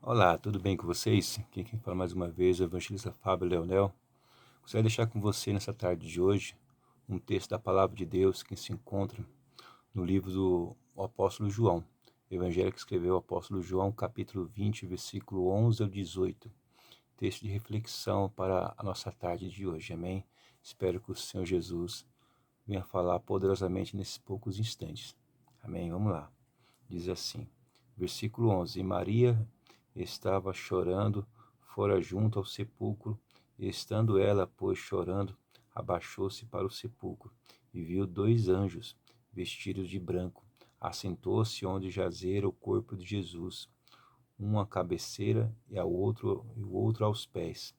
Olá, tudo bem com vocês? Quem fala mais uma vez é o evangelista Fábio Leonel. Gostaria de deixar com você nessa tarde de hoje um texto da Palavra de Deus que se encontra no livro do apóstolo João, evangelho que escreveu o apóstolo João, capítulo 20, versículo 11 ao 18. Texto de reflexão para a nossa tarde de hoje, amém? Espero que o Senhor Jesus venha falar poderosamente nesses poucos instantes, amém? Vamos lá. Diz assim, versículo 11: E Maria estava chorando, fora junto ao sepulcro, e estando ela, pois, chorando, abaixou-se para o sepulcro, e viu dois anjos, vestidos de branco. Assentou-se onde jazera o corpo de Jesus, um à cabeceira e o outro aos pés.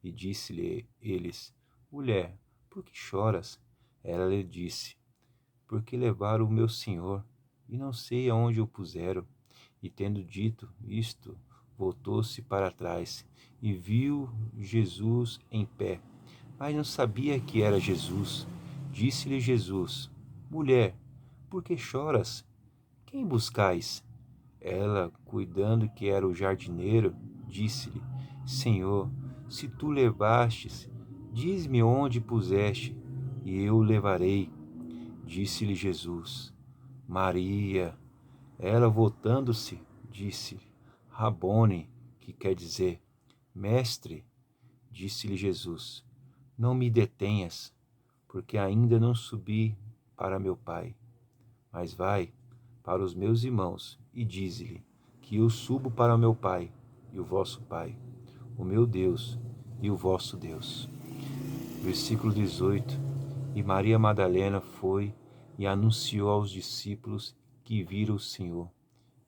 E disse-lhe eles: Mulher, por que choras? Ela lhe disse: Porque levaram o meu Senhor, e não sei aonde o puseram. E tendo dito isto, voltou-se para trás, e viu Jesus em pé, mas não sabia que era Jesus. Disse-lhe Jesus: Mulher, por que choras? Quem buscais? Ela, cuidando que era o jardineiro, disse-lhe: Senhor, se tu levastes, diz-me onde puseste, e eu o levarei. Disse-lhe Jesus: Maria. Ela, voltando-se, disse: Rabone, que quer dizer mestre. Disse-lhe Jesus: Não me detenhas, porque ainda não subi para meu Pai. Mas vai para os meus irmãos e dize-lhe que eu subo para o meu Pai e o vosso Pai, o meu Deus e o vosso Deus. Versículo 18. E Maria Madalena foi e anunciou aos discípulos que viram o Senhor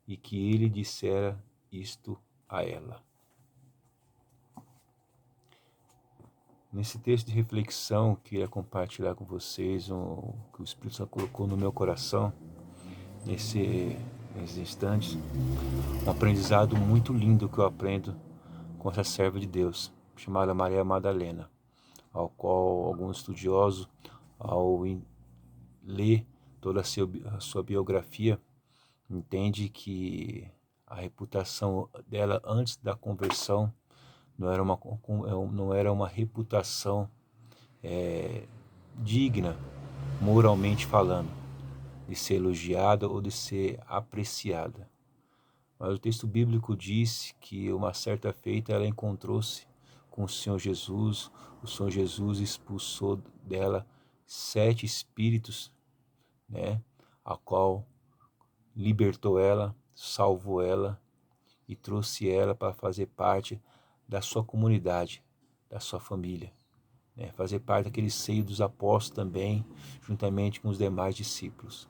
e que ele dissera isto a ela. Nesse texto de reflexão, queria compartilhar com vocês o que o Espírito Santo colocou no meu coração nesses instantes. Um aprendizado muito lindo que eu aprendo com essa serva de Deus, chamada Maria Madalena, ao qual alguns estudiosos, ao ler toda a sua biografia, entende que a reputação dela antes da conversão não era uma reputação digna, moralmente falando, de ser elogiada ou de ser apreciada. Mas o texto bíblico diz que uma certa feita ela encontrou-se com o Senhor Jesus. O Senhor Jesus expulsou dela 7 espíritos, né, a qual libertou ela, salvou ela e trouxe ela para fazer parte da sua comunidade, da sua família, né? Fazer parte daquele seio dos apóstolos também, juntamente com os demais discípulos.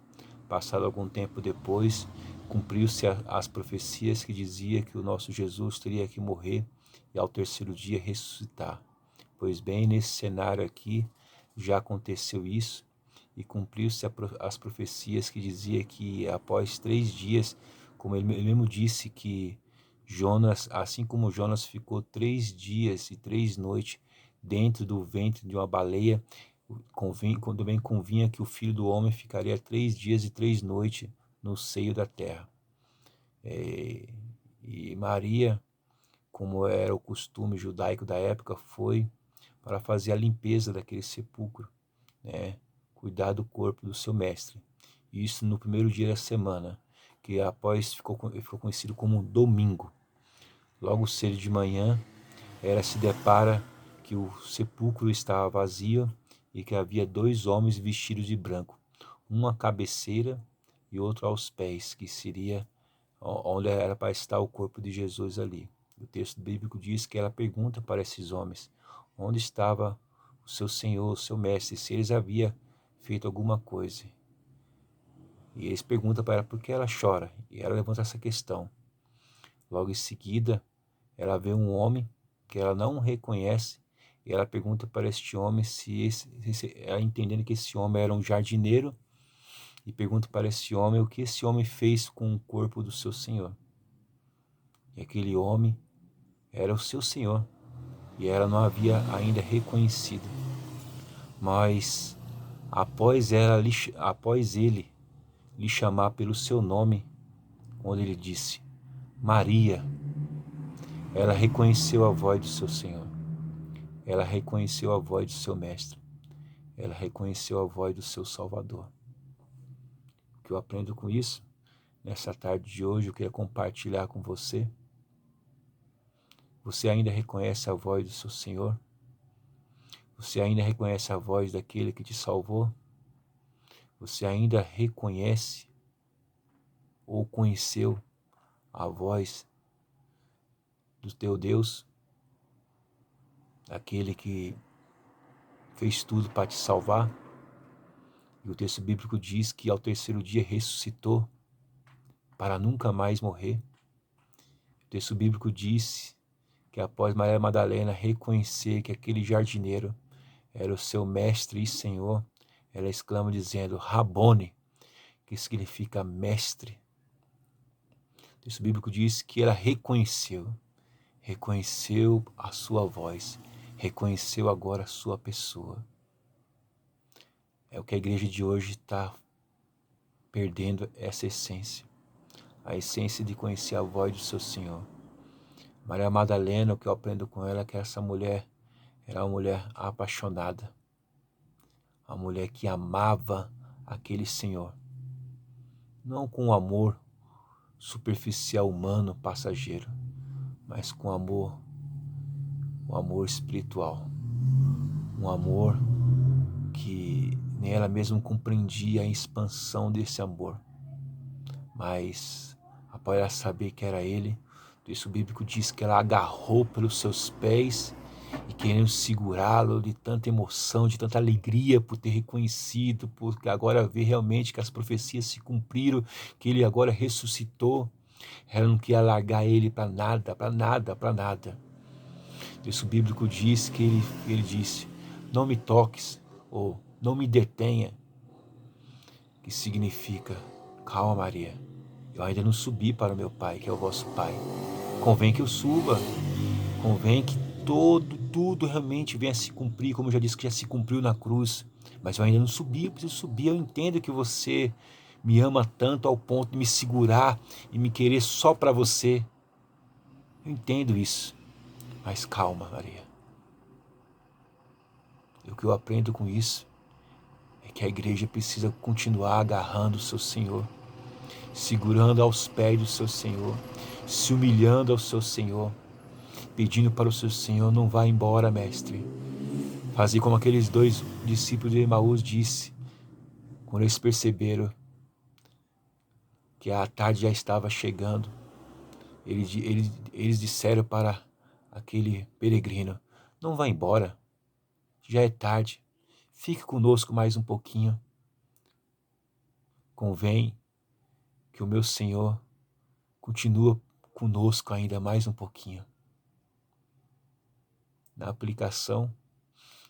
Passado algum tempo depois, cumpriu-se as profecias que dizia que o nosso Jesus teria que morrer e ao terceiro dia ressuscitar. Pois bem, nesse cenário aqui já aconteceu isso e cumpriu-se as profecias que dizia que após 3 dias, como ele mesmo disse que Jonas, assim como Jonas ficou 3 dias e 3 noites dentro do ventre de uma baleia, também convinha que o Filho do Homem ficaria 3 dias e 3 noites no seio da terra. E Maria, como era o costume judaico da época, foi para fazer a limpeza daquele sepulcro, né? Cuidar do corpo do seu mestre. Isso no primeiro dia da semana, que após ficou conhecido como domingo. Logo cedo de manhã, ela se depara que o sepulcro estava vazio e que havia 2 homens vestidos de branco, um à cabeceira e outro aos pés, que seria onde era para estar o corpo de Jesus ali. O texto bíblico diz que ela pergunta para esses homens onde estava o seu Senhor, o seu mestre, se eles haviam feito alguma coisa. E eles perguntam para ela por que ela chora, e ela levanta essa questão. Logo em seguida, ela vê um homem que ela não reconhece, e ela pergunta para este homem ela entendendo que esse homem era um jardineiro, e pergunta para esse homem o que esse homem fez com o corpo do seu Senhor. E aquele homem era o seu Senhor, e ela não havia ainda reconhecido. Mas após ele lhe chamar pelo seu nome, quando ele disse Maria, Ela reconheceu a voz do seu Senhor. Ela reconheceu a voz do seu Mestre. Ela reconheceu a voz do seu Salvador. O que eu aprendo com isso, nessa tarde de hoje, eu queria compartilhar com você. Você ainda reconhece a voz do seu Senhor? Você ainda reconhece a voz daquele que te salvou? Você ainda reconhece ou conheceu a voz do teu Deus? Aquele que fez tudo para te salvar? E o texto bíblico diz que ao terceiro dia ressuscitou para nunca mais morrer. O texto bíblico diz que após Maria Madalena reconhecer que aquele jardineiro era o seu mestre e Senhor, ela exclama dizendo, Rabone, que significa mestre. O texto bíblico diz que ela reconheceu a sua voz, reconheceu agora a sua pessoa. É o que a igreja de hoje está perdendo, essa essência, a essência de conhecer a voz do seu Senhor. Maria Madalena, o que eu aprendo com ela é que essa mulher era uma mulher apaixonada, a mulher que amava aquele Senhor, não com um amor superficial, humano, passageiro, mas com amor, um amor espiritual, um amor que nem ela mesma compreendia a expansão desse amor, mas após ela saber que era ele, o texto bíblico diz que ela agarrou pelos seus pés e querendo segurá-lo de tanta emoção, de tanta alegria por ter reconhecido, porque agora vê realmente que as profecias se cumpriram, que ele agora ressuscitou. Ela não queria largar ele para nada, para nada, para nada. O texto bíblico diz que ele disse, não me toques, ou não me detenha, que significa, calma Maria, eu ainda não subi para o meu Pai, que é o vosso Pai. Convém que eu suba, convém que tudo realmente venha a se cumprir, como eu já disse que já se cumpriu na cruz, mas eu ainda não subi, eu preciso subir. Eu entendo que você me ama tanto ao ponto de me segurar e me querer só para você. Eu entendo isso, mas calma, Maria. E o que eu aprendo com isso é que a igreja precisa continuar agarrando o seu Senhor, segurando aos pés do seu Senhor, se humilhando ao seu Senhor, pedindo para o seu Senhor, não vá embora, mestre. Fazer como aqueles dois discípulos de Emaús disse, quando eles perceberam que a tarde já estava chegando, eles disseram para aquele peregrino, não vá embora, já é tarde, fique conosco mais um pouquinho. Convém que o meu Senhor continue conosco ainda mais um pouquinho. Na aplicação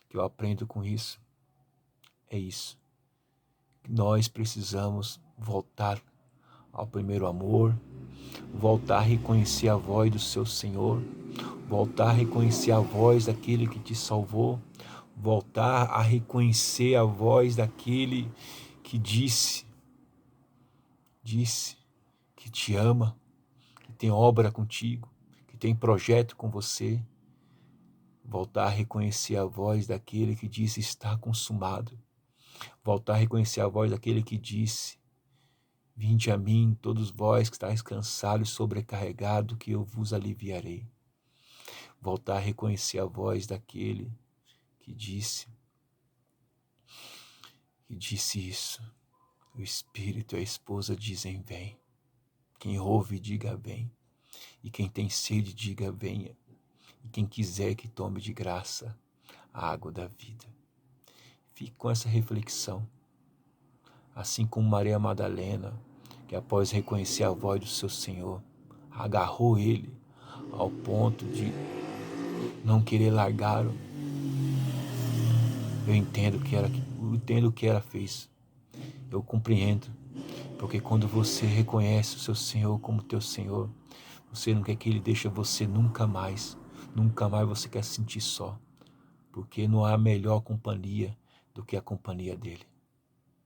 que eu aprendo com isso, é isso. Nós precisamos voltar ao primeiro amor, voltar a reconhecer a voz do seu Senhor, voltar a reconhecer a voz daquele que te salvou, voltar a reconhecer a voz daquele que disse que te ama, que tem obra contigo, que tem projeto com você. Voltar a reconhecer a voz daquele que disse está consumado. Voltar a reconhecer a voz daquele que disse, vinde a mim, todos vós que estáis cansados e sobrecarregados, que eu vos aliviarei. Voltar a reconhecer a voz daquele que disse isso. O Espírito e a esposa dizem, vem. Quem ouve, diga, vem. E quem tem sede, diga, venha. E quem quiser que tome de graça a água da vida. Fique com essa reflexão. Assim como Maria Madalena, que após reconhecer a voz do seu Senhor, agarrou ele ao ponto de não querer largá-lo. Eu entendo o que ela fez. Eu compreendo, porque quando você reconhece o seu Senhor como teu Senhor, você não quer que Ele deixe você nunca mais você quer se sentir só, porque não há melhor companhia do que a companhia dEle.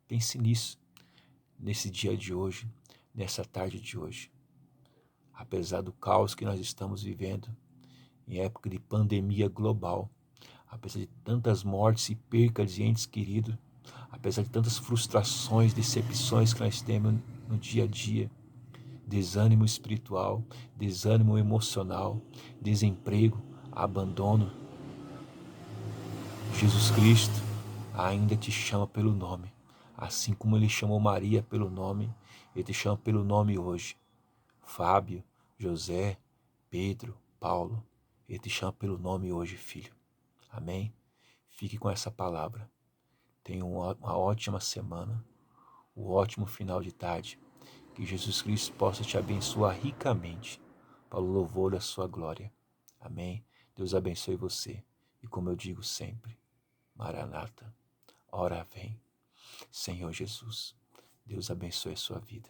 Pense nisso, nesse dia de hoje, nessa tarde de hoje. Apesar do caos que nós estamos vivendo, em época de pandemia global, apesar de tantas mortes e percas de entes queridos, apesar de tantas frustrações, decepções que nós temos no dia a dia, desânimo espiritual, desânimo emocional, desemprego, abandono, Jesus Cristo ainda te chama pelo nome. Assim como ele chamou Maria pelo nome, ele te chama pelo nome hoje. Fábio, José, Pedro, Paulo, ele te chama pelo nome hoje, filho. Amém? Fique com essa palavra. Tenha uma ótima semana, um ótimo final de tarde. Que Jesus Cristo possa te abençoar ricamente para o louvor da sua glória. Amém? Deus abençoe você. E como eu digo sempre, Maranata, ora vem. Senhor Jesus, Deus abençoe a sua vida.